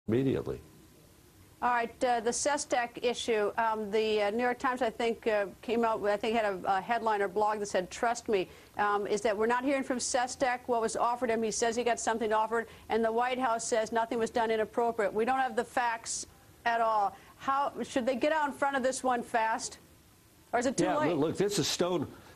immediately. All right, the Sestak issue. The New York Times, I think, came out with, I think, had a headline or blog that said, "Trust me," is that we're not hearing from Sestak what was offered him. He says he got something offered, and the White House says nothing was done inappropriate. We don't have the facts at all. How should they get out in front of this one fast, or is it too late? Yeah, look, this is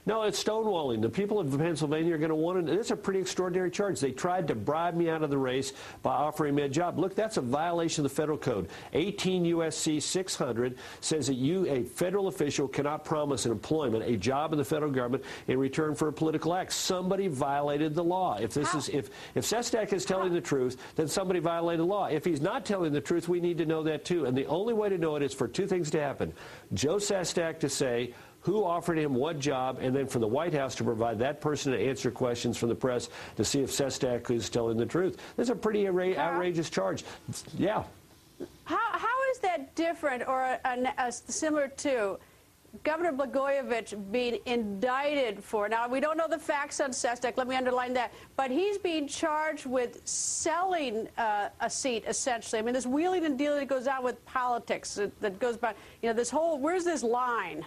No, it's stonewalling. The people of Pennsylvania are going to want to. It's a pretty extraordinary charge. They tried to bribe me out of the race by offering me a job. Look, that's a violation of the federal code. 18 U.S.C. 600 says that a federal official, cannot promise an employment, a job in the federal government, in return for a political act. Somebody violated the law. If Sestak is telling the truth, then somebody violated the law. If he's not telling the truth, we need to know that too. And the only way to know it is for two things to happen: Joe Sestak to say who offered him what job, and then for the White House to provide that person to answer questions from the press to see if Sestak is telling the truth. This is a pretty outrageous charge. Yeah. How is that different or similar to Governor Blagojevich being indicted for? Now, we don't know the facts on Sestak. Let me underline that. But he's being charged with selling a seat, essentially. I mean, this wheeling and dealing that goes on with politics that goes by, this whole, where's this line?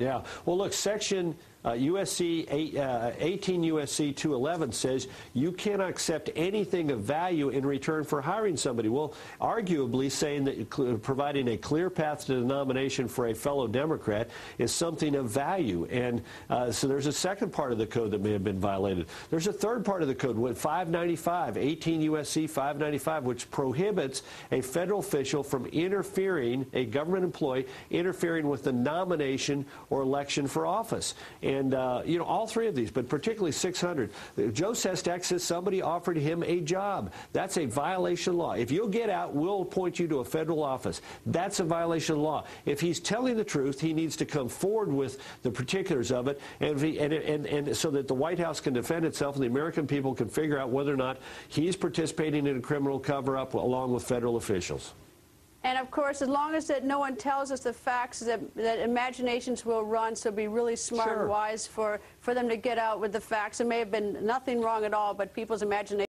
Yeah. Well, look, Section 18 U.S.C. 211 says you cannot accept anything of value in return for hiring somebody. Well, arguably saying that providing a clear path to the nomination for a fellow Democrat is something of value. And so there's a second part of the code that may have been violated. There's a third part of the code, 595, 18 U.S.C. 595, which prohibits a federal official from interfering, a government employee, interfering with the nomination or election for office. And, all three of these, but particularly 600. Joe Sestak says somebody offered him a job. That's a violation of law. If you'll get out, we'll appoint you to a federal office. That's a violation of law. If he's telling the truth, he needs to come forward with the particulars of it, and so that the White House can defend itself and the American people can figure out whether or not he's participating in a criminal cover-up along with federal officials. And, of course, as long as that no one tells us the facts, that imaginations will run, so be really smart and wise for them to get out with the facts. There may have been nothing wrong at all, but people's imagination